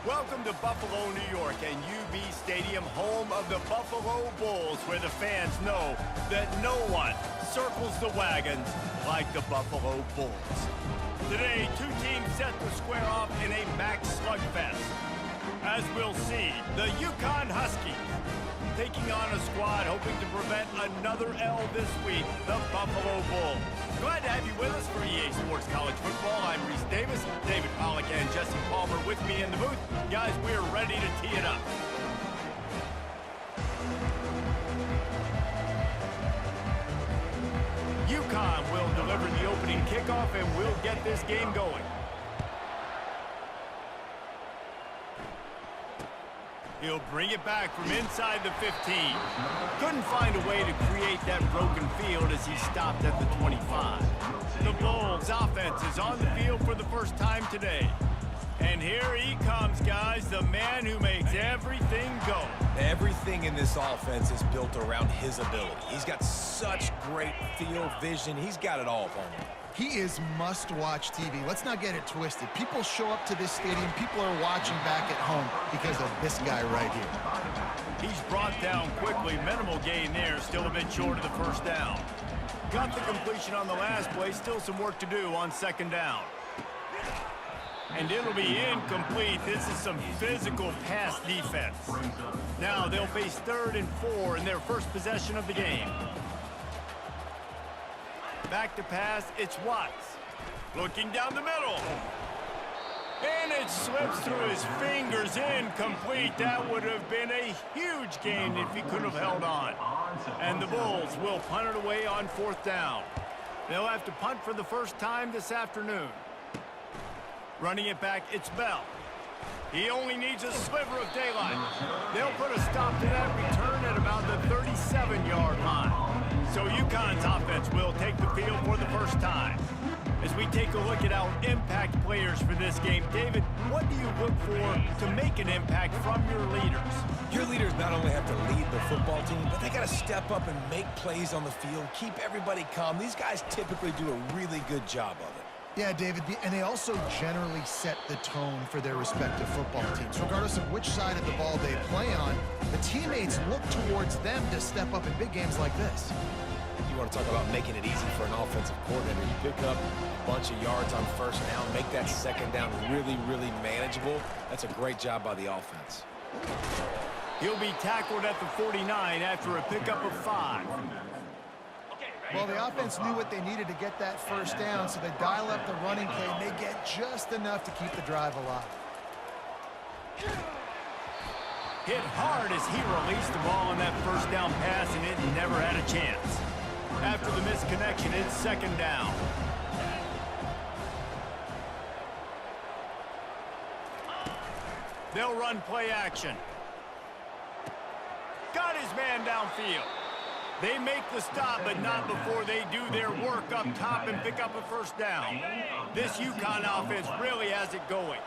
Welcome to Buffalo, New York, and UB Stadium, home of the Buffalo Bulls, where the fans know that no one circles the wagons like the Buffalo Bulls. Today, two teams set to square off in a max slugfest. As we'll see, the UConn Huskies taking on a squad hoping to prevent another L this week, the Buffalo Bulls. Glad to have you with us for EA Sports College Football. I'm Reese Davis, David Pollack, and Jesse Palmer with me in the booth. Guys, we're ready to tee it up. UConn will deliver the opening kickoff, and we'll get this game going. He'll bring it back from inside the 15. Couldn't find a way to create that broken field as he stopped at the 25. The Bulls offense is on the field for the first time today. And here he comes, guys, the man who makes everything go. Everything in this offense is built around his ability. He's got such great field vision. He's got it all for him. He is must-watch TV. Let's not get it twisted. People show up to this stadium. People are watching back at home because of this guy right here. He's brought down quickly. Minimal gain there. Still a bit short of the first down. Got the completion on the last play. Still some work to do on second down. And it'll be incomplete. This is some physical pass defense. Now they'll face 3rd and 4 in their first possession of the game. Back to pass, it's Watts. Looking down the middle. And it slips through his fingers, incomplete. That would have been a huge gain if he could have held on. And the Bulls will punt it away on 4th down. They'll have to punt for the first time this afternoon. Running it back, it's Bell. He only needs a sliver of daylight. They'll put a stop to that return at about the 37-yard line. So UConn's offense will take the field for the first time. As we take a look at our impact players for this game, David, what do you look for to make an impact from your leaders? Your leaders not only have to lead the football team, but they got to step up and make plays on the field, keep everybody calm. These guys typically do a really good job of it. Yeah, David, and they also generally set the tone for their respective football teams. Regardless of which side of the ball they play on, the teammates look towards them to step up in big games like this. You want to talk about making it easy for an offensive coordinator. You pick up a bunch of yards on first down, make that second down really, really manageable. That's a great job by the offense. He'll be tackled at the 49 after a pickup of 5. Well, the offense knew what they needed to get that first down, so they dial up the running play, and they get just enough to keep the drive alive. Hit hard as he released the ball on that first down pass, and it never had a chance. After the misconnection, it's second down. They'll run play action. Got his man downfield. They make the stop, but not before they do their work up top and pick up a first down. This UConn offense really has it going.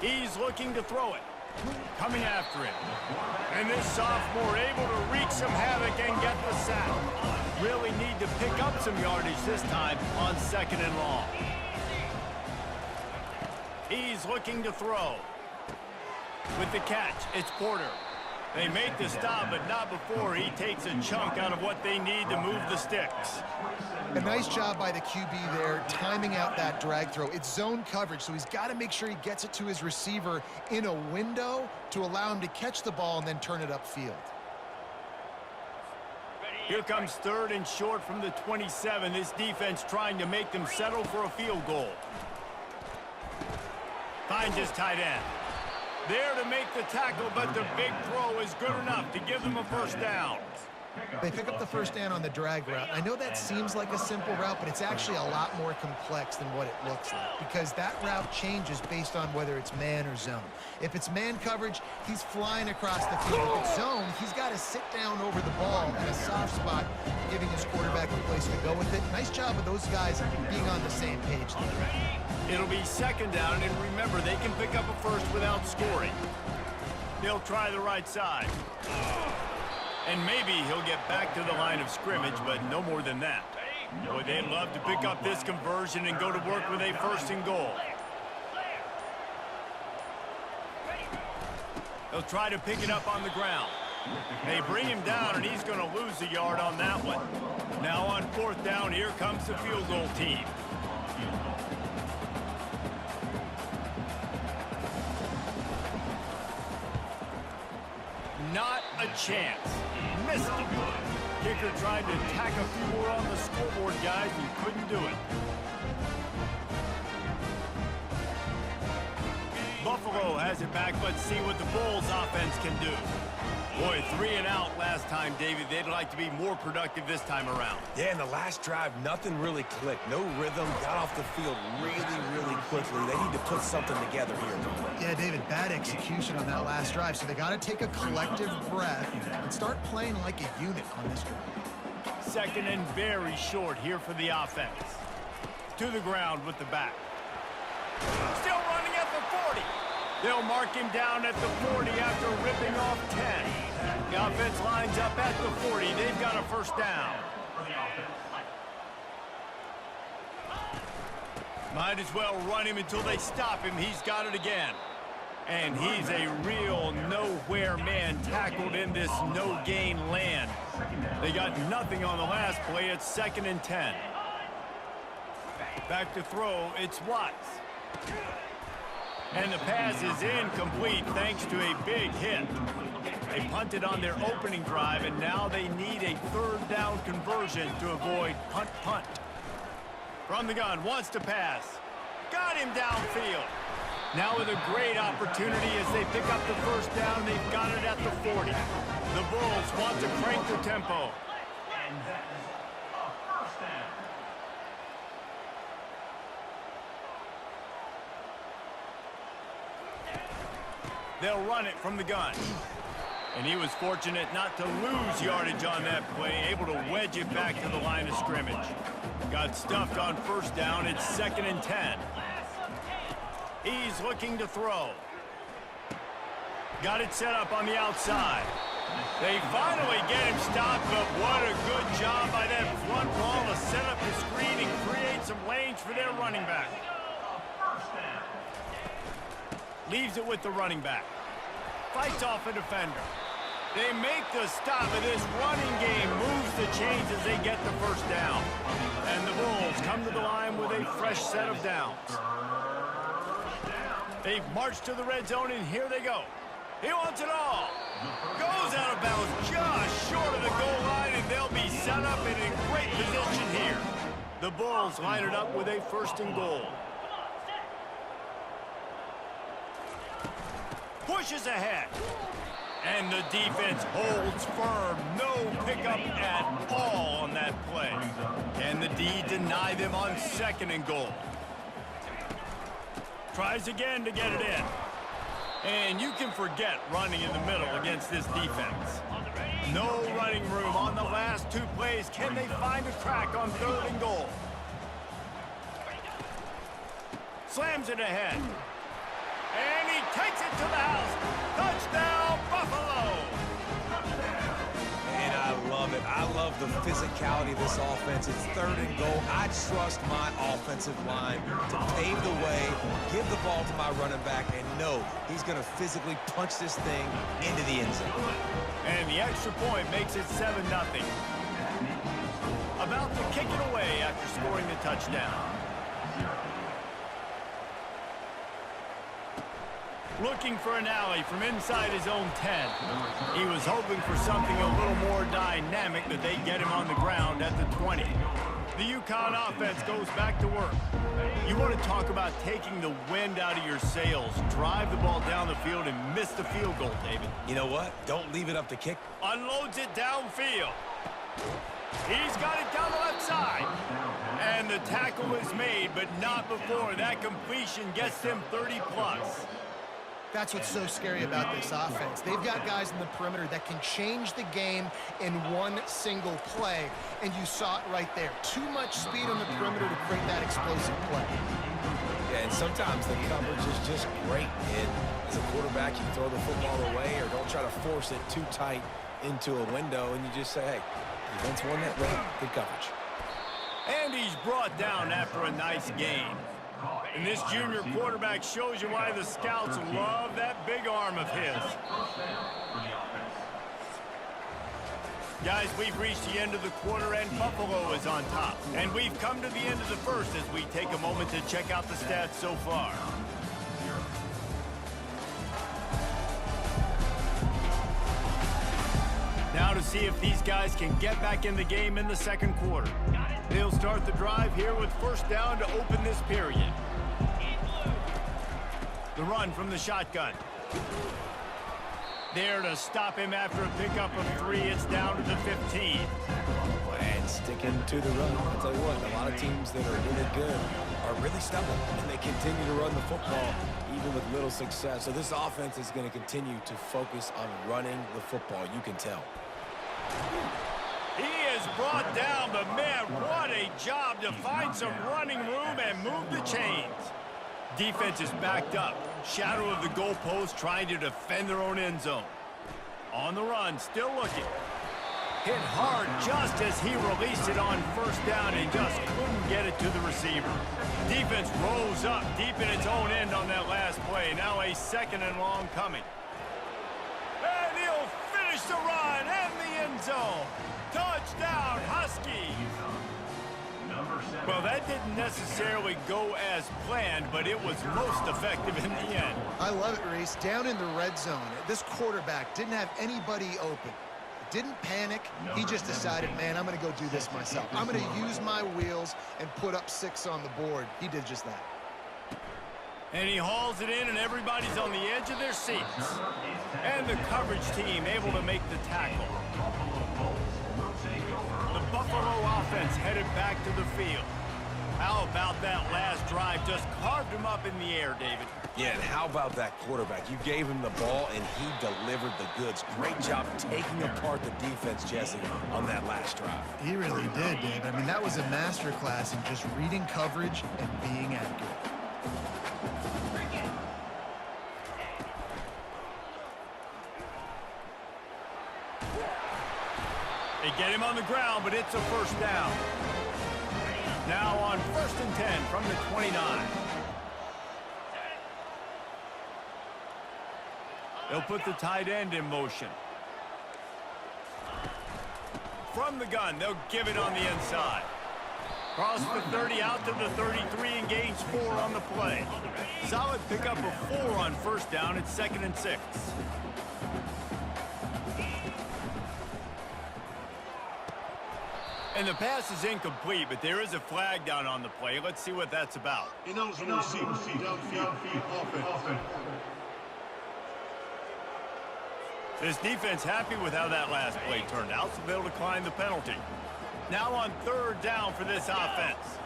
He's looking to throw it. Coming after it. And this sophomore able to wreak some havoc and get the sack. Really need to pick up some yardage this time on 2nd and long. He's looking to throw. With the catch, it's Porter. They make the stop, but not before he takes a chunk out of what they need to move the sticks. A nice job by the QB there, timing out that drag throw. It's zone coverage, so he's got to make sure he gets it to his receiver in a window to allow him to catch the ball and then turn it upfield. Here comes 3rd and short from the 27. This defense trying to make them settle for a field goal. Finds his tight end. There to make the tackle, but the big throw is good enough to give them a first down. They pick up the first down on the drag route. I know that seems like a simple route, but it's actually a lot more complex than what it looks like, because that route changes based on whether it's man or zone. If it's man coverage, he's flying across the field. If it's zone, he's got to sit down over the ball in a soft spot, giving his quarterback a place to go with it. Nice job of those guys being on the same page there. It'll be second down, and remember, they can pick up a first without scoring. They'll try the right side. And maybe he'll get back to the line of scrimmage, but no more than that. Boy, they'd love to pick up this conversion and go to work with a 1st and goal. They'll try to pick it up on the ground. They bring him down, and he's going to lose a yard on that one. Now on 4th down, here comes the field goal team. Not a chance. Missed it. Kicker tried to tack a few more on the scoreboard, guys, and couldn't do it. Buffalo has it back. Let's see what the Bulls offense can do. Boy, 3 and out last time, David. They'd like to be more productive this time around. Yeah, in the last drive, nothing really clicked. No rhythm, got off the field really quickly. They need to put something together here. Yeah, David, bad execution on that last drive, so they got to take a collective breath and start playing like a unit on this drive. 2nd and very short here for the offense. To the ground with the back. Still running at the 40. They'll mark him down at the 40 after ripping off 10. The offense lines up at the 40. They've got a first down. Might as well run him until they stop him. He's got it again. And he's a real nowhere man tackled in this no-gain land. They got nothing on the last play. It's 2nd and 10. Back to throw. It's Watts. And the pass is incomplete thanks to a big hit. They punted on their opening drive, and now they need a 3rd down conversion to avoid punt. From the gun, wants to pass. Got him downfield. Now with a great opportunity as they pick up the first down, they've got it at the 40. The Bulls want to crank the tempo. They'll run it from the gun. And he was fortunate not to lose yardage on that play, able to wedge it back to the line of scrimmage. Got stuffed on 1st down. It's 2nd and 10. He's looking to throw. Got it set up on the outside. They finally get him stopped, but what a good job by that front ball to set up the screen and create some lanes for their running back. Leaves it with the running back. Fights off a defender. They make the stop, and this running game moves the chains as they get the first down. And the Bulls come to the line with a fresh set of downs. They've marched to the red zone, and here they go. He wants it all. Goes out of bounds just short of the goal line, and they'll be set up in a great position here. The Bulls line it up with a 1st and goal. Pushes ahead. And the defense holds firm. No pickup at all on that play. Can the D deny them on 2nd and goal? Tries again to get it in. And you can forget running in the middle against this defense. No running room on the last 2 plays. Can they find a crack on 3rd and goal? Slams it ahead. And he takes it to the house. Touchdown, Buffalo! And I love it. I love the physicality of this offense. It's 3rd and goal. I trust my offensive line to pave the way, give the ball to my running back, and know he's going to physically punch this thing into the end zone. And the extra point makes it 7-0. About to kick it away after scoring the touchdown. Looking for an alley from inside his own 10. He was hoping for something a little more dynamic, but they get him on the ground at the 20. The UConn offense goes back to work. You want to talk about taking the wind out of your sails. Drive the ball down the field and miss the field goal, David. You know what? Don't leave it up to kick. Unloads it downfield. He's got it down the left side. And the tackle is made, but not before. That completion gets them 30+. That's what's so scary about this offense. They've got guys in the perimeter that can change the game in one single play, and you saw it right there. Too much speed on the perimeter to create that explosive play. Yeah, and sometimes the coverage is just great. And as a quarterback, you throw the football away or don't try to force it too tight into a window, and you just say, hey, defense won that run, good coverage. And he's brought down after a nice gain. And this junior quarterback shows you why the scouts love that big arm of his. Guys, we've reached the end of the quarter, and Buffalo is on top. And we've come to the end of the first as we take a moment to check out the stats so far. Now to see if these guys can get back in the game in the second quarter. They'll start the drive here with first down to open this period. The run from the shotgun. There to stop him after a pickup of 3. It's down to the 15. And sticking to the run. I'll tell you what, a lot of teams that are really good are really stubborn, and they continue to run the football even with little success. So this offense is going to continue to focus on running the football. You can tell. He is brought down, but man, what a job to find some running room and move the chains. Defense is backed up. Shadow of the goalpost, trying to defend their own end zone. On the run, still looking. Hit hard just as he released it on first down and just couldn't get it to the receiver. Defense rose up deep in its own end on that last play. Now a second and long coming. And he'll finish the run and the end zone. Touchdown, Huskies. Well, that didn't necessarily go as planned, but it was most effective in the end. I love it, Reese. Down in the red zone, this quarterback didn't have anybody open. Didn't panic. He just decided, man, I'm going to go do this myself. I'm going to use my wheels and put up 6 on the board. He did just that. And he hauls it in, and everybody's on the edge of their seats. And the coverage team able to make the tackle. The Buffalo offense headed back to the field. How about that last drive? Just carved him up in the air, David. Yeah, and how about that quarterback? You gave him the ball, and he delivered the goods. Great job taking apart the defense, Jesse, on that last drive. He really did, Dave. I mean, that was a masterclass in just reading coverage and being accurate. They get him on the ground, but it's a first down. Now on 1st and 10 from the 29. They'll put the tight end in motion. From the gun, they'll give it on the inside. Cross the 30 out to the 33 and gains 4 on the play. Solid pickup of 4 on first down. It's 2nd and 6. And the pass is incomplete, but there is a flag down on the play. Let's see what that's about. This defense happy with how that last play turned out, so they'll decline the penalty. Now on 3rd down for this offense.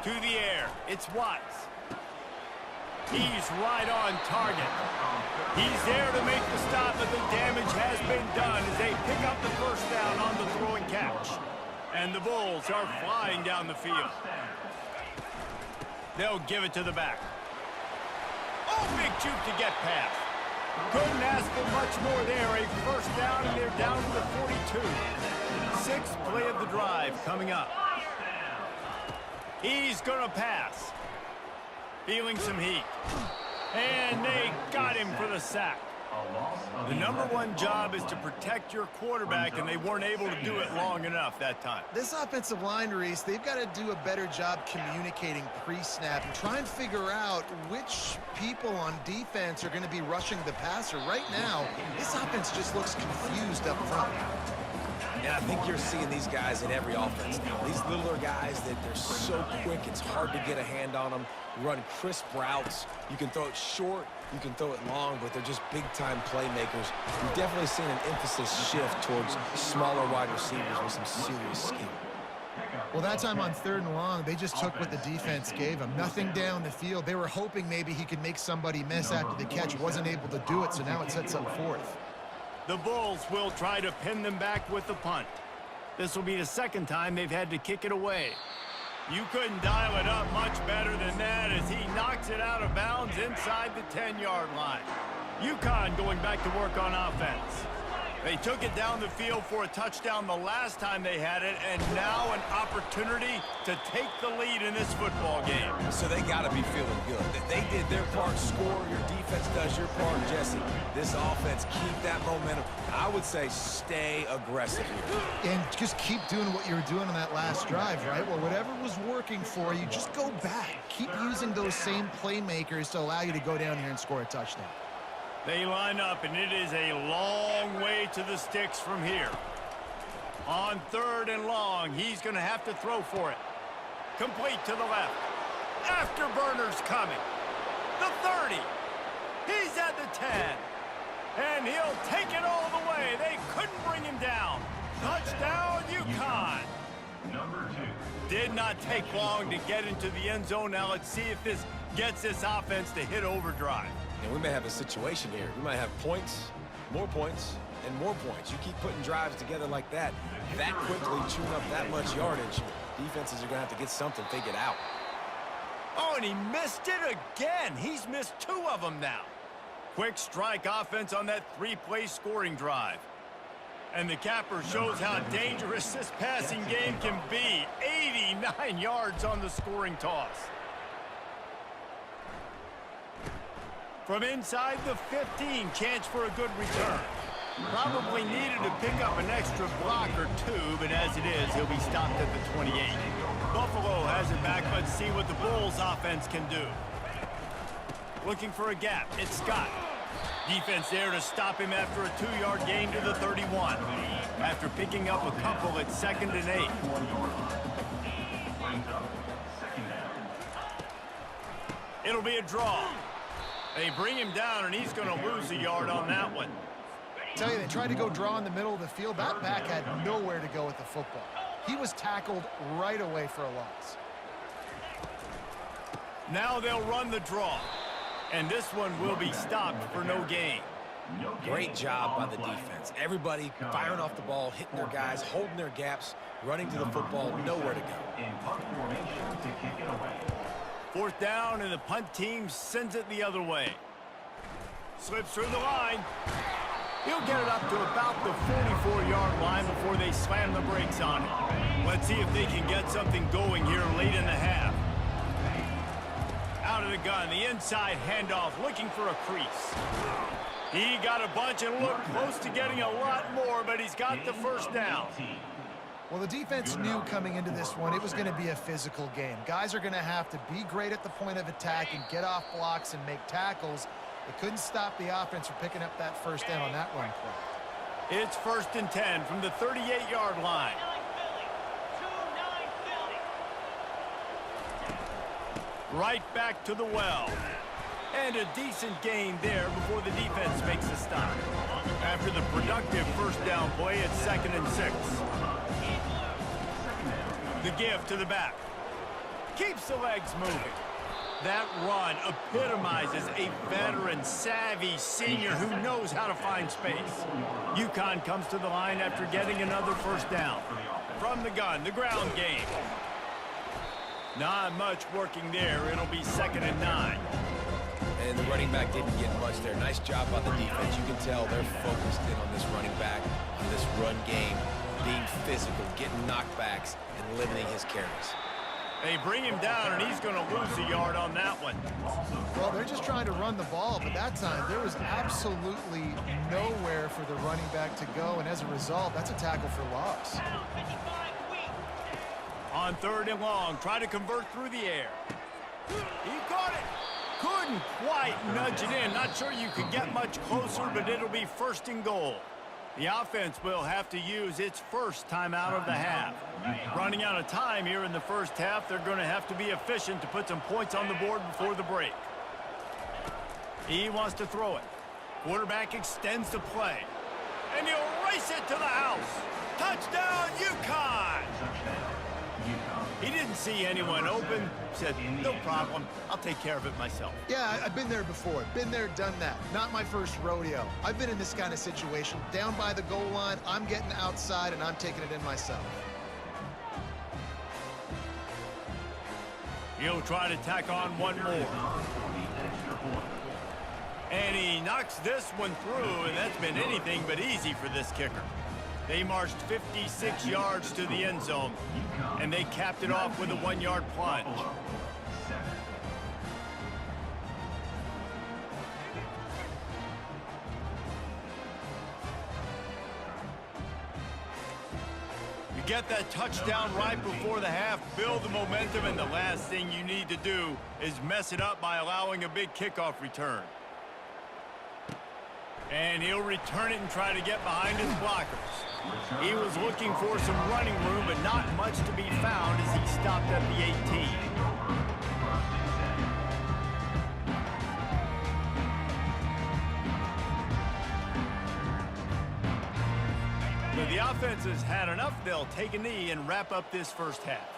To the air, it's Watts. He's right on target. He's there to make the stop, but the damage has been done as they pick up the first down on the throw and catch. And the Bulls are flying down the field. They'll give it to the back. Oh, big juke to get past. Couldn't ask for much more there. A first down, and they're down to the 42. 6th play of the drive coming up. He's going to pass. Feeling some heat. And they got him for the sack. The #1 job is to protect your quarterback, and they weren't able to do it long enough that time. This offensive line, Reese, they've got to do a better job communicating pre-snap and try and figure out which people on defense are going to be rushing the passer. Right now, this offense just looks confused up front. And I think you're seeing these guys in every offense now. These littler guys that they're so quick, it's hard to get a hand on them. Run crisp routes. You can throw it short, you can throw it long, but they're just big-time playmakers. We've definitely seen an emphasis shift towards smaller wide receivers with some serious skill. Well, that time on 3rd and long, they just took what the defense gave them. Nothing down the field. They were hoping maybe he could make somebody miss after the catch. Wasn't able to do it, so now it sets up 4th. The Bulls will try to pin them back with the punt. This will be the 2nd time they've had to kick it away. You couldn't dial it up much better than that as he knocks it out of bounds inside the 10-yard line. UConn going back to work on offense. They took it down the field for a touchdown the last time they had it, and now an opportunity to take the lead in this football game. So they got to be feeling good. They did their part, score. Your defense does your part, Jesse. This offense, keep that momentum. I would say stay aggressive here. And just keep doing what you were doing on that last drive, right? Well, whatever was working for you, just go back. Keep using those same playmakers to allow you to go down here and score a touchdown. They line up, and it is a long way to the sticks from here. On 3rd and long, he's going to have to throw for it. Complete to the left. Afterburner's coming. The 30. He's at the 10. And he'll take it all the way. They couldn't bring him down. Touchdown, UConn. Did not take long to get into the end zone. Now let's see if this gets this offense to hit overdrive. And we may have a situation here. We might have points, and more points. You keep putting drives together like that quickly, chewing up that much yardage, defenses are going to have to get something figured out. Oh, and he missed it again. He's missed 2 of them now. Quick strike offense on that 3-play scoring drive. And the capper shows how dangerous this passing game can be. 89 yards on the scoring toss. From inside the 15, chance for a good return. Probably needed to pick up an extra block or 2, but as it is, he'll be stopped at the 28. Buffalo has it back. Let's see what the Bulls offense can do. Looking for a gap. It's Scott. Defense there to stop him after a 2-yard gain to the 31. After picking up a couple at 2nd and 8. It'll be a draw. They bring him down, and he's going to lose a yard on that one. Tell you, they tried to go draw in the middle of the field. That back had nowhere to go with the football. He was tackled right away for a loss. Now they'll run the draw. And this one will be stopped for no gain. Great job by the defense. Everybody firing off the ball, hitting their guys, holding their gaps, running to the football, nowhere to go. 4th down, and the punt team sends it the other way. Slips through the line. He'll get it up to about the 44-yard line before they slam the brakes on it. Let's see if they can get something going here late in the half. Out of the gun, the inside handoff, looking for a crease. He got a bunch and looked close to getting a lot more, but he's got the 1st down. Well, the defense knew coming into this one it was going to be a physical game. Guys are going to have to be great at the point of attack and get off blocks and make tackles. They couldn't stop the offense from picking up that 1st down on that run play. It's 1st and 10 from the 38-yard line. Right back to the well. And a decent gain there before the defense makes a stop. After the productive 1st down play, it's 2nd and 6. The give to the back. Keeps the legs moving. That run epitomizes a veteran, savvy senior who knows how to find space. UConn comes to the line after getting another 1st down. From the gun, the ground game. Not much working there. It'll be 2nd and 9. And the running back didn't get much there. Nice job by the defense. You can tell they're focused in on this running back, on this run game, being physical, getting knockbacks, and limiting his carries. They bring him down, and he's going to lose a yard on that one. Well, they're just trying to run the ball, but that time there was absolutely nowhere for the running back to go, and as a result, that's a tackle for loss. On 3rd and long, try to convert through the air. He caught it. Couldn't quite nudge it in. Not sure you could get much closer, but it'll be 1st and goal. The offense will have to use its 1st timeout of the half. Running out of time here in the 1st half, they're going to have to be efficient to put some points on the board before the break. He wants to throw it. Quarterback extends the play. And he'll race it to the house. Touchdown, UConn! He didn't see anyone open. Said, no problem. I'll take care of it myself. Yeah, I've been there before. Been there, done that. Not my first rodeo. I've been in this kind of situation. Down by the goal line, I'm getting outside, and I'm taking it in myself. He'll try to tack on one more. And he knocks this one through, and that's been anything but easy for this kicker. They marched 56 yards to the end zone, and they capped it off with a 1-yard plunge. You get that touchdown right before the half, build the momentum, and the last thing you need to do is mess it up by allowing a big kickoff return. And he'll return it and try to get behind his blockers. He was looking for some running room, but not much to be found as he stopped at the 18. So the offense has had enough. They'll take a knee and wrap up this first half.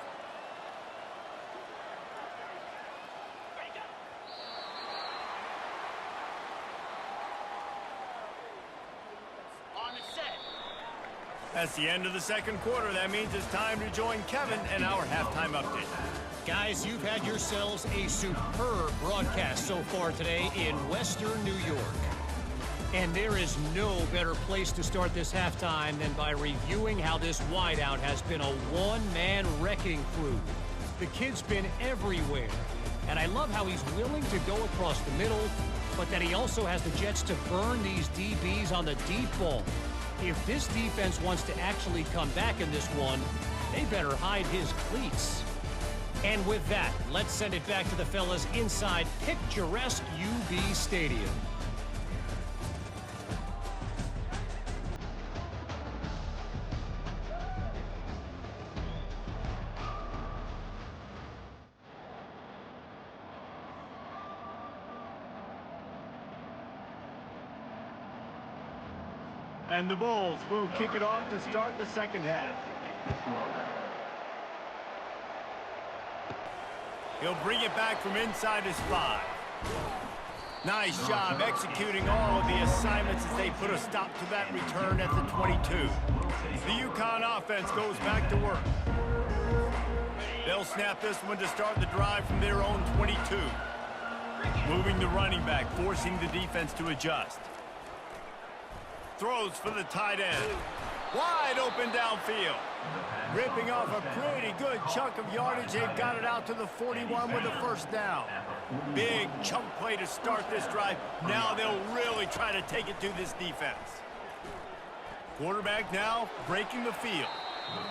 That's the end of the second quarter. That means it's time to join Kevin and our halftime update. Guys, you've had yourselves a superb broadcast so far today in Western New York. And there is no better place to start this halftime than by reviewing how this wideout has been a one-man wrecking crew. The kid's been everywhere. And I love how he's willing to go across the middle, but that he also has the jets to burn these DBs on the deep ball. If this defense wants to actually come back in this one, they better hide his cleats. And with that, let's send it back to the fellas inside picturesque UB Stadium. And the Bulls will kick it off to start the second half. He'll bring it back from inside his 5. Nice job executing all of the assignments as they put a stop to that return at the 22. The UConn offense goes back to work. They'll snap this one to start the drive from their own 22. Moving the running back, forcing the defense to adjust. Throws for the tight end. Wide open downfield. Ripping off a pretty good chunk of yardage. They've got it out to the 41 with a first down. Big chunk play to start this drive. Now they'll really try to take it to this defense. Quarterback now breaking the field.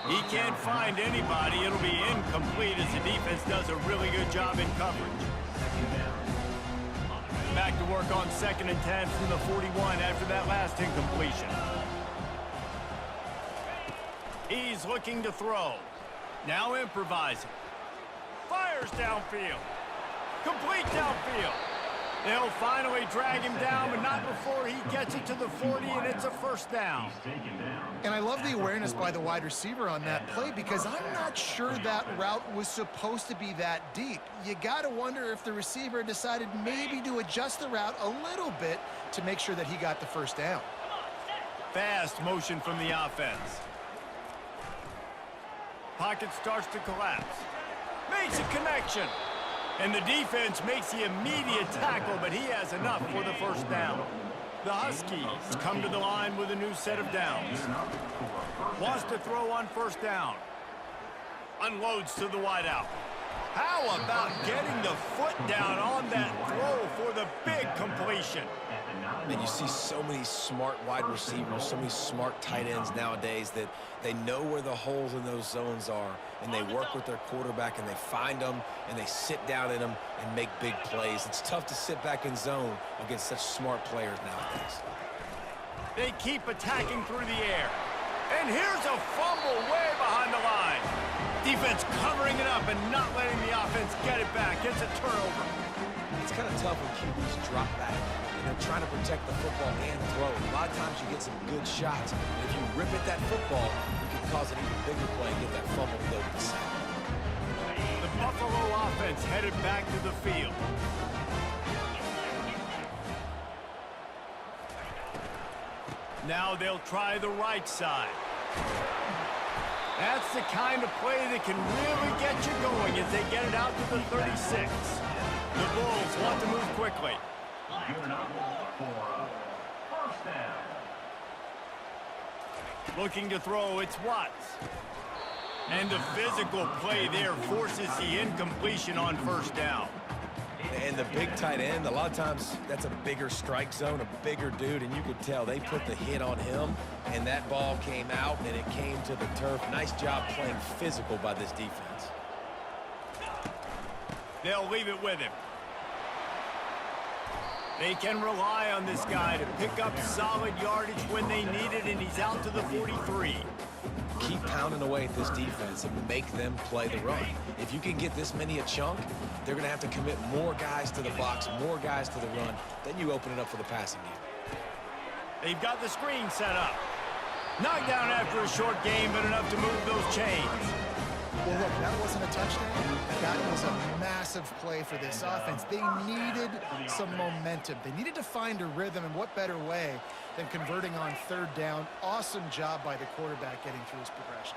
He can't find anybody. It'll be incomplete as the defense does a really good job in coverage. Back to work on 2nd and 10 from the 41 after that last incompletion. He's looking to throw. Now improvising. Fires downfield. Complete downfield. They'll finally drag him down, but not before he gets it to the 40, and it's a first down. And I love the awareness by the wide receiver on that play because I'm not sure that route was supposed to be that deep. You got to wonder if the receiver decided maybe to adjust the route a little bit to make sure that he got the first down. Fast motion from the offense. Pocket starts to collapse. Makes a connection. And the defense makes the immediate tackle, but he has enough for the first down. The Huskies come to the line with a new set of downs. Wants to throw on first down. Unloads to the wideout. How about getting the foot down on that throw for the big completion? And you see so many smart wide receivers, so many smart tight ends nowadays that they know where the holes in those zones are, and they work with their quarterback, and they find them, and they sit down in them and make big plays. It's tough to sit back in zone against such smart players nowadays. They keep attacking through the air. And here's a fumble way behind the line. Defense covering it up and not letting the offense get it back. It's a turnover. It's kind of tough when QBs drop back and they're trying to protect the football and throw. A lot of times you get some good shots. And if you rip at that football, you can cause an even bigger play and get that fumble to go to the side. The Buffalo offense headed back to the field. Now they'll try the right side. That's the kind of play that can really get you going as they get it out to the 36. The Bulls want to move quickly. Looking to throw, it's Watts. And the physical play there forces the incompletion on first down. And the big tight end, a lot of times that's a bigger strike zone, a bigger dude, and you could tell they put the hit on him, and that ball came out, and it came to the turf. Nice job playing physical by this defense. They'll leave it with him. They can rely on this guy to pick up solid yardage when they need it, and he's out to the 43. Keep pounding away at this defense and make them play the run. If you can get this many a chunk, they're going to have to commit more guys to the box, more guys to the run. Then you open it up for the passing game. They've got the screen set up. Knocked down after a short game, but enough to move those chains. Well, look, that wasn't a touchdown. That was a massive play for this offense. They needed some momentum. They needed to find a rhythm, and what better way than converting on third down. Awesome job by the quarterback getting through his progression.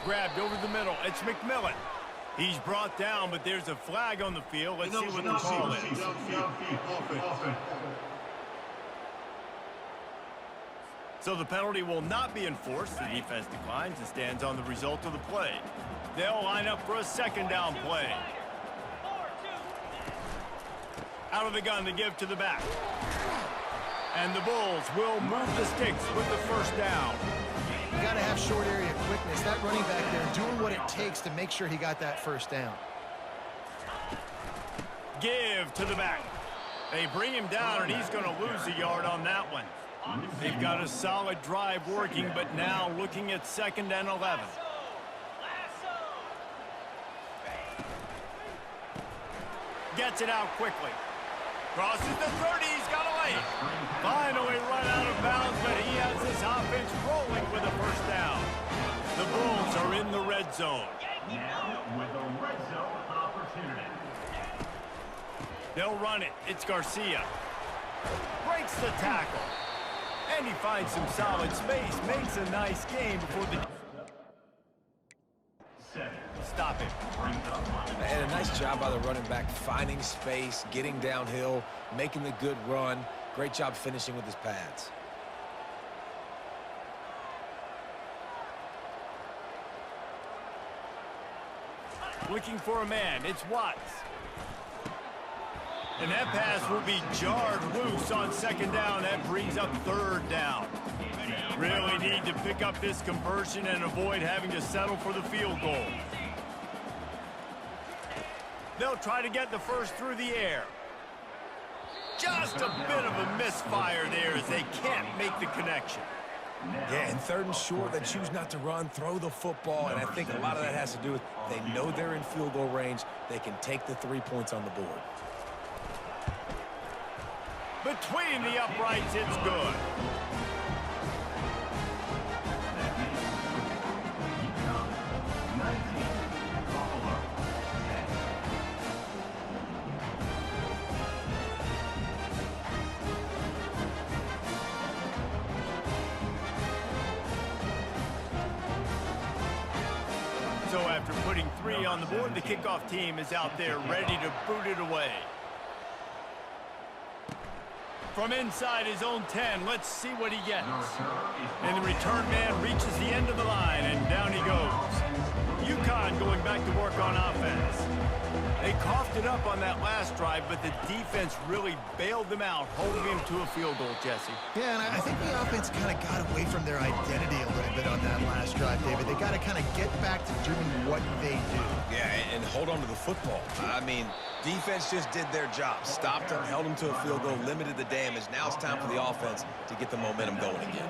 Grabbed over the middle. It's McMillan. He's brought down, but there's a flag on the field. Let's see what the call is. So the penalty will not be enforced. The defense declines and stands on the result of the play. They'll line up for a second down play. Out of the gun to give to the back. And the Bulls will move the sticks with the first down. You got to have short area quickness. That running back there doing what it takes to make sure he got that first down. Give to the back. They bring him down, and he's going to lose a yard on that one. They've got a solid drive working, but now looking at 2nd and 11. Gets it out quickly. Crosses the 30, he's got away. Finally run out of bounds, but he has this offense rolling with a first down. The Bulls are in the red zone. Now with a red zone opportunity. They'll run it. It's Garcia. Breaks the tackle. And he finds some solid space. Makes a nice game before the... Stop it. And a nice job by the running back, finding space, getting downhill, making the good run. Great job finishing with his pads. Looking for a man. It's Watts. And that pass will be jarred loose on 2nd down. That brings up 3rd down. Really need to pick up this conversion and avoid having to settle for the field goal. They'll try to get the first through the air. Just a bit of a misfire there as they can't make the connection. Yeah, and 3rd and short, they choose not to run, throw the football, and I think a lot of that has to do with they know they're in field goal range. They can take the 3 points on the board. Between the uprights, it's good. So after putting 3 on the board, the kickoff team is out there ready to boot it away. From inside his own 10, let's see what he gets. And the return man reaches the end of the line, and down he goes. UConn going back to work on offense. They coughed it up on that last drive, but the defense really bailed them out, holding him to a field goal, Jesse. Yeah, and I think the offense kind of got away from their identity a little bit on that last drive, David. They got to kind of get back to doing what they do. Yeah, and hold on to the football. I mean, defense just did their job. Stopped them, held them to a field goal, limited the damage. Now it's time for the offense to get the momentum going again.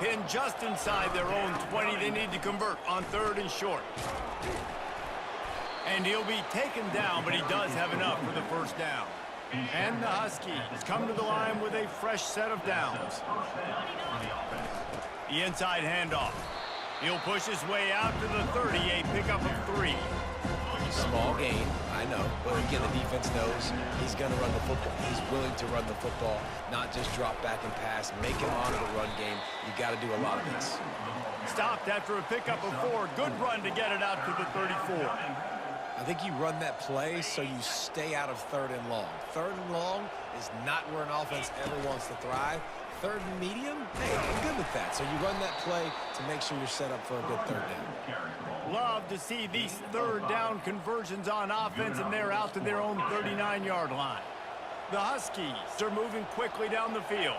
Pinned just inside their own 20. They need to convert on 3rd and short. And he'll be taken down, but he does have enough for the first down. And the Huskies come to the line with a fresh set of downs. The inside handoff. He'll push his way out to the 30, a pickup of 3. Small gain, I know. But again, the defense knows he's going to run the football. He's willing to run the football, not just drop back and pass, make him honor the run game. You got to do a lot of this. Stopped after a pickup of 4. Good run to get it out to the 34. I think you run that play so you stay out of 3rd and long. 3rd and long is not where an offense ever wants to thrive. 3rd and medium, hey, I'm good with that. So you run that play to make sure you're set up for a good 3rd down. Love to see these 3rd down conversions on offense, and they're out to their own 39-yard line. The Huskies are moving quickly down the field.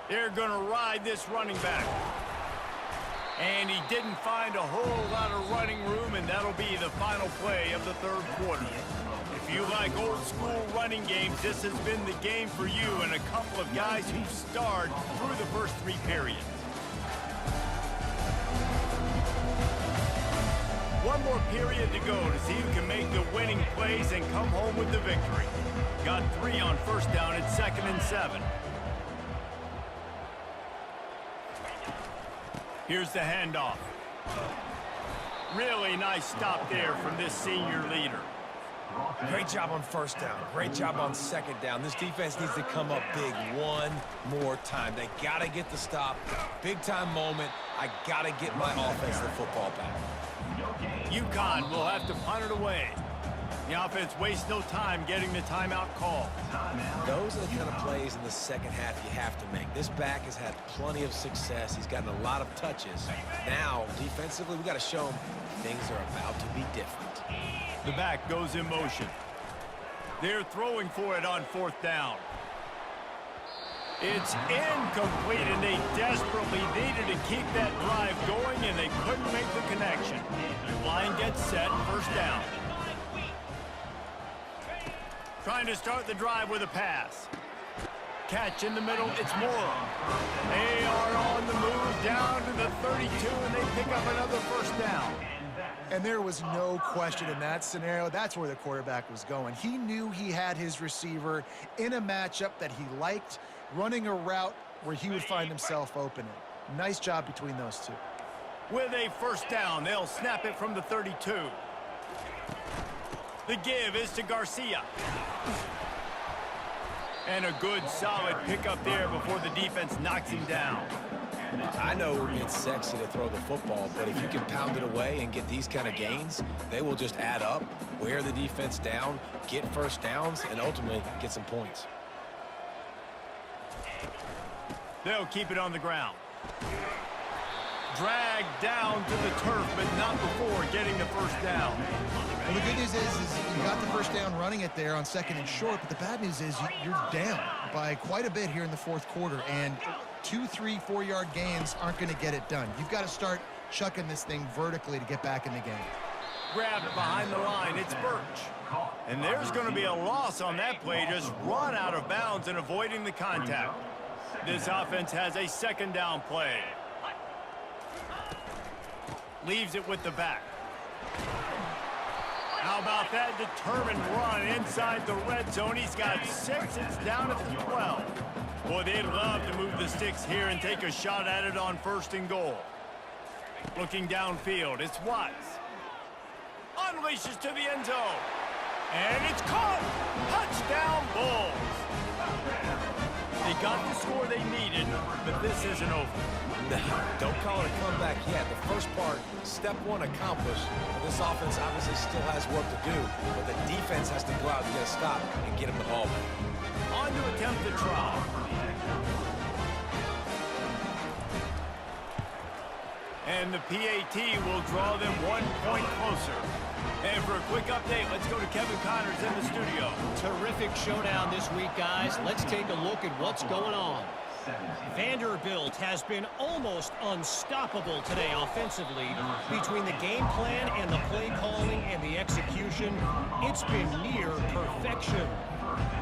They're going to ride this running back. And he didn't find a whole lot of running room, and that'll be the final play of the 3rd quarter. If you like old-school running games, this has been the game for you and a couple of guys who've starred through the first 3 periods. One more period to go to see who can make the winning plays and come home with the victory. Got 3 on 1st down at 2nd and 7. Here's the handoff. Really nice stop there from this senior leader. Great job on 1st down. Great job on 2nd down. This defense needs to come up big one more time. They got to get the stop. Big-time moment. I got to get my offense the football back. UConn will have to punt it away. The offense wastes no time getting the timeout call. Those are the kind of plays in the 2nd half you have to make. This back has had plenty of success. He's gotten a lot of touches. Now, defensively, we got to show him things are about to be different. The back goes in motion. They're throwing for it on 4th down. It's incomplete, and they desperately needed to keep that drive going, and they couldn't make the connection. Line gets set, 1st down. Trying to start the drive with a pass. Catch in the middle, it's Mora. They are on the move down to the 32, and they pick up another 1st down. And there was no question in that scenario. That's where the quarterback was going. He knew he had his receiver in a matchup that he liked, running a route where he would find himself open. Nice job between those two. With a 1st down, they'll snap it from the 32. The give is to Garcia. And a good, solid pickup there before the defense knocks him down. I know it's sexy to throw the football, but if you can pound it away and get these kind of gains, they will just add up, wear the defense down, get 1st downs, and ultimately get some points. They'll keep it on the ground. Dragged down to the turf, but not before getting the 1st down. Well, the good news is you got the 1st down running it there on 2nd and short, but the bad news is you're down by quite a bit here in the 4th quarter, and 2, 3, 4-yard gains aren't going to get it done. You've got to start chucking this thing vertically to get back in the game. Grabbed behind the line, it's Birch. And there's going to be a loss on that play, just run out of bounds and avoiding the contact. This offense has a 2nd down play. Leaves it with the back. How about that determined run inside the red zone? He's got 6. It's down at the 12. Boy, they'd love to move the sticks here and take a shot at it on 1st and goal. Looking downfield, it's Watts. Unleashes to the end zone. And it's caught. Touchdown, Bulls. They got the score they needed, but this isn't over. No, don't call it a comeback yet. The first part, step 1 accomplished. This offense obviously still has work to do, but the defense has to go out and get a stop and get him the ball back. On to attempt the try. And the PAT will draw them 1 point closer. And for a quick update, let's go to Kevin Connors in the studio. Terrific showdown this week, guys. Let's take a look at what's going on. Vanderbilt has been almost unstoppable today offensively. Between the game plan and the play calling and the execution, it's been near perfection.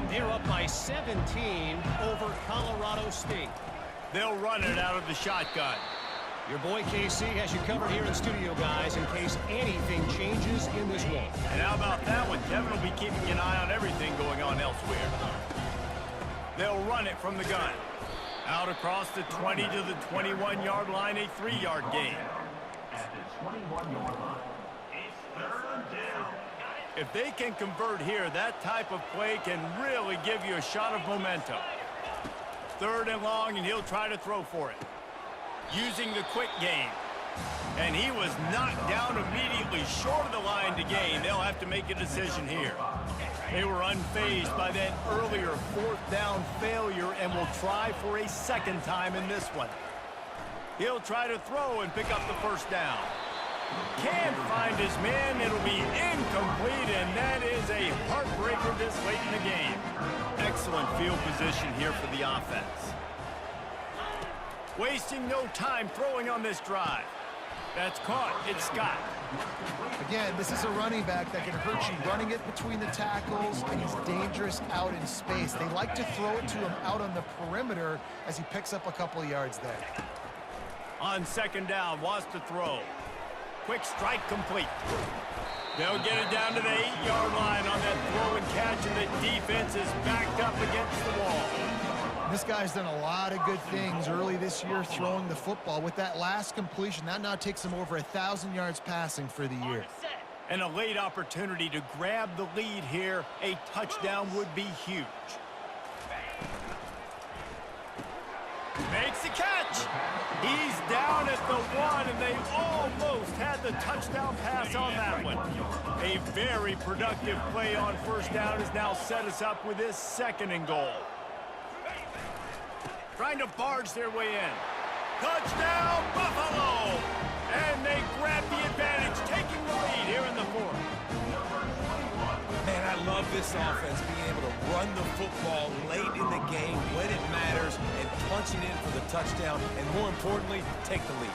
They're up by 17 over Colorado State. They'll run it out of the shotgun. Your boy KC has you covered here in studio, guys, in case anything changes in this one. And how about that one? Kevin will be keeping an eye on everything going on elsewhere. They'll run it from the gun. Out across the 20 to the 21-yard line, a 3-yard gain. At the 21-yard line, it's 3rd down. If they can convert here, that type of play can really give you a shot of momentum. 3rd and long, and he'll try to throw for it. Using the quick game. And he was knocked down immediately short of the line to gain. They'll have to make a decision here. They were unfazed by that earlier fourth down failure and will try for a second time in this one. He'll try to throw and pick up the first down. Can't find his man. It'll be incomplete, and that is a heartbreaker this late in the game. Excellent field position here for the offense. Wasting no time throwing on this drive. That's caught. It's Scott. Again, this is a running back that can hurt you running it between the tackles, and he's dangerous out in space. They like to throw it to him out on the perimeter as he picks up a couple of yards there. On second down, wants to throw. Quick strike complete. They'll get it down to the 8-yard line on that throw and catch, and the defense is backed up against the wall. This guy's done a lot of good things early this year throwing the football. With that last completion, that now takes him over 1,000 yards passing for the year. And a late opportunity to grab the lead here. A touchdown would be huge. Makes the catch. He's down at the 1, and they almost had the touchdown pass on that one. A very productive play on first down has now set us up with this second and goal. Trying to barge their way in. Touchdown, Buffalo! And they grab the advantage, taking the lead here in the fourth. Man, I love this offense, being able to run the football late in the game when it matters and punching in for the touchdown, and more importantly, take the lead.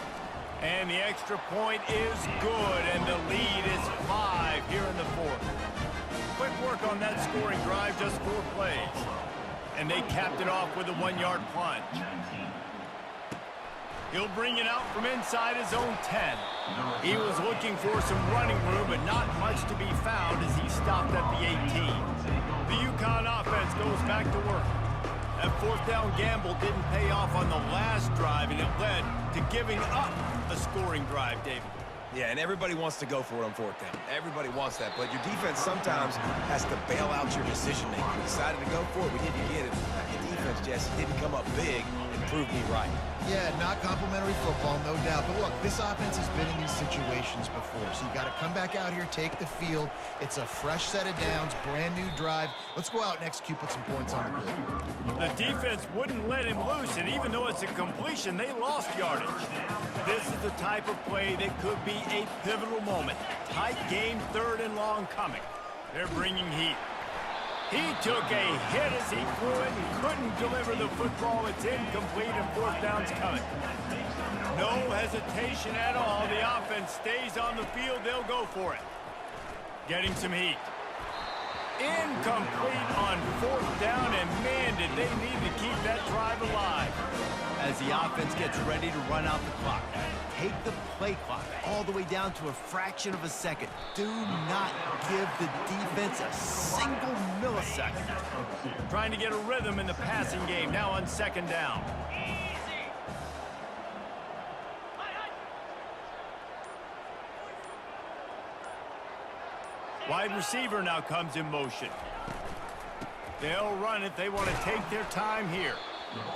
And the extra point is good, and the lead is 5 here in the fourth. Quick work on that scoring drive, just 4 plays. And they capped it off with a 1-yard plunge. He'll bring it out from inside his own 10. He was looking for some running room, but not much to be found as he stopped at the 18. The UConn offense goes back to work. That fourth down gamble didn't pay off on the last drive, and it led to giving up a scoring drive, David. Yeah, and everybody wants to go for it on fourth down. Everybody wants that, but your defense sometimes has to bail out your decision-making. We decided to go for it. We didn't get it. Your defense, Jesse, didn't come up big and prove me right. Yeah, not complimentary football, no doubt. But look, this offense has been in these situations before, so you got to come back out here, take the field. It's a fresh set of downs, brand new drive. Let's go out and execute, put some points on the board. The defense wouldn't let him loose, and even though it's a completion, they lost yardage. This is the type of play that could be a pivotal moment. Tight game, 3rd and long coming. They're bringing heat. He took a hit as he threw it and couldn't deliver the football. It's incomplete, and 4th down's coming. No hesitation at all. The offense stays on the field. They'll go for it. Getting some heat. Incomplete on 4th down, and man, did they need to keep that drive alive. As the offense gets ready to run out the clock. Take the play clock all the way down to a fraction of a second. Do not give the defense a single millisecond. Trying to get a rhythm in the passing game, now on 2nd down. Wide receiver now comes in motion. They'll run it. They want to take their time here.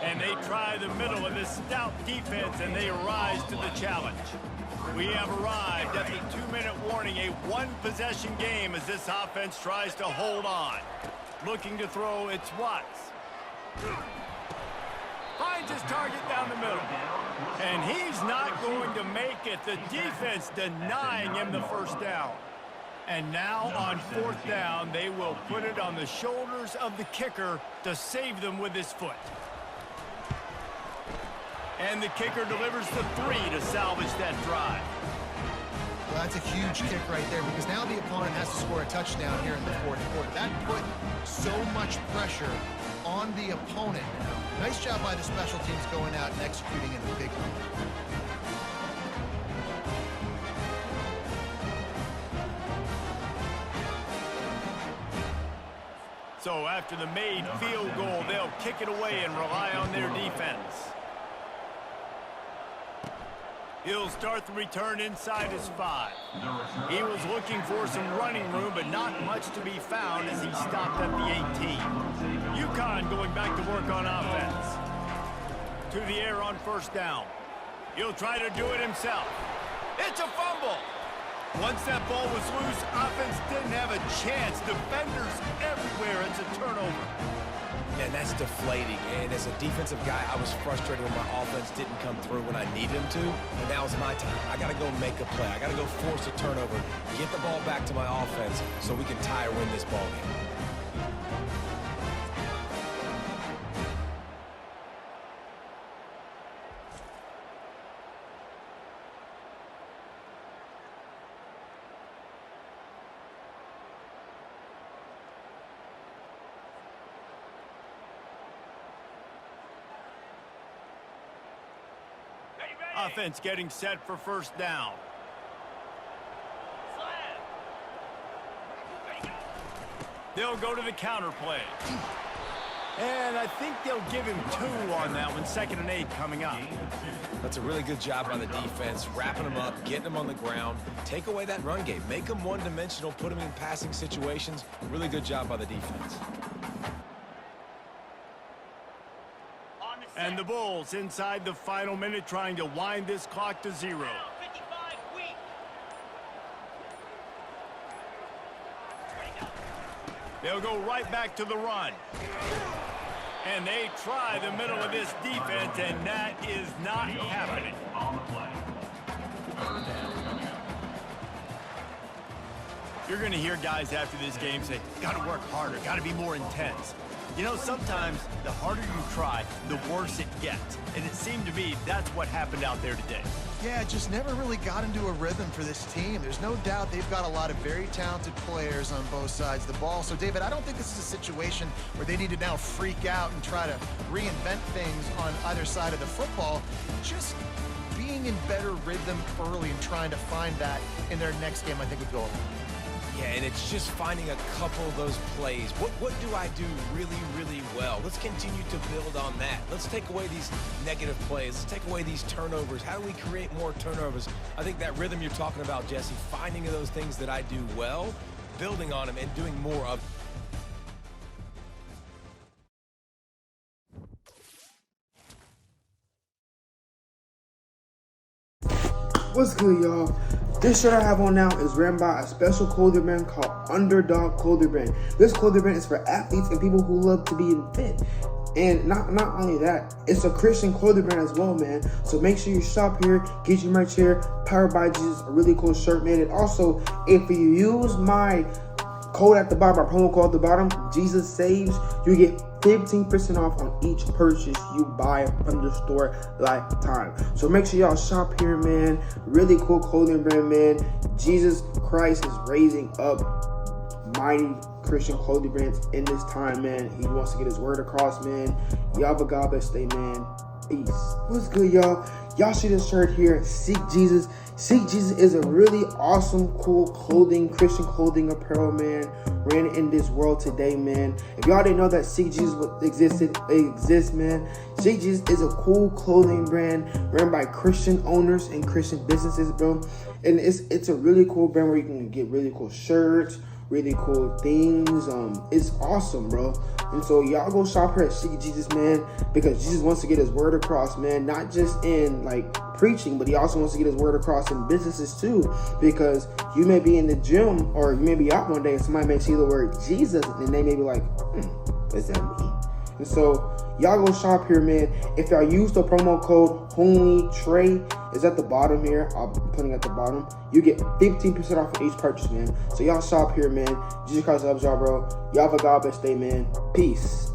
And they try the middle of this stout defense, and they rise to the challenge. We have arrived at the 2-minute warning, a 1-possession game as this offense tries to hold on. Looking to throw, it's Watts. Finds his target down the middle. And he's not going to make it. The defense denying him the first down. And now on 4th down, they will put it on the shoulders of the kicker to save them with his foot. And the kicker delivers the 3 to salvage that drive. Well, that's a huge kick right there, because now the opponent has to score a touchdown here in the 4th quarter. That put so much pressure on the opponent. Nice job by the special teams going out and executing in the big one. So after the made field goal, they'll kick it away and rely on their defense. He'll start the return inside his 5. He was looking for some running room, but not much to be found as he stopped at the 18. UConn going back to work on offense. To the air on 1st down. He'll try to do it himself. It's a fumble. Once that ball was loose, offense didn't have a chance. Defenders everywhere. It's a turnover. Man, that's deflating. And as a defensive guy, I was frustrated when my offense didn't come through when I needed them to. And now it's my time. I got to go make a play. I got to go force a turnover, get the ball back to my offense so we can tie or win this ball game. Offense getting set for first down. They'll go to the counter play. And I think they'll give him 2 on that one. 2nd and 8 coming up. That's a really good job by the defense, wrapping them up, getting them on the ground. Take away that run game. Make them one-dimensional, put them in passing situations. Really good job by the defense. And the Bulls inside the final minute trying to wind this clock to 0. They'll go right back to the run. And they try the middle of this defense, and that is not happening. You're going to hear guys after this game say, got to work harder, got to be more intense. You know, sometimes the harder you try, the worse it gets. And it seemed to me that's what happened out there today. Yeah, just never really got into a rhythm for this team. There's no doubt they've got a lot of very talented players on both sides of the ball. So, David, I don't think this is a situation where they need to now freak out and try to reinvent things on either side of the football. Just being in better rhythm early and trying to find that in their next game, I think would go a long way. Yeah, and it's just finding a couple of those plays. What do I do really, really well? Let's continue to build on that. Let's take away these negative plays. Let's take away these turnovers. How do we create more turnovers? I think that rhythm you're talking about, Jesse, finding those things that I do well, building on them, and doing more of What's good, y'all? This shirt I have on now is ran by a special clothing brand called Underdog Clothing Brand. This clothing brand is for athletes and people who love to be in fit. And not only that, it's a Christian clothing brand as well, man. So make sure you shop here, get your merch here. Powered by Jesus, a really cool shirt, man. And also, if you use my code at the bottom, our promo code at the bottom, Jesus Saves, you get 15% off on each purchase you buy from the store lifetime. So make sure y'all shop here, man. Really cool clothing brand, man. Jesus Christ is raising up mighty Christian clothing brands in this time, man. He wants to get his word across, man. Y'all have a God bless day, man. Peace. What's good, y'all? Y'all see this shirt here, Seek Jesus. Seek Jesus is a really awesome, cool clothing, Christian clothing apparel, man, ran in this world today, man. If y'all didn't know that Seek Jesus exists, man. Seek Jesus is a cool clothing brand ran by Christian owners and Christian businesses, bro. And it's a really cool brand where you can get really cool shirts, really cool things. It's awesome, bro. And so y'all go shop here at Seek Jesus, man, because Jesus wants to get his word across, man, not just in like preaching, but he also wants to get his word across in businesses too, because you may be in the gym or you may be out one day and somebody may see the word Jesus and they may be like, what does that mean? And so y'all go shop here, man. If y'all use the promo code HOMITRAY, is at the bottom here. I'm putting it at the bottom. You get 15% off of each purchase, man. So y'all shop here, man. Jesus Christ loves y'all, bro. Y'all have a God bless day, man. Peace.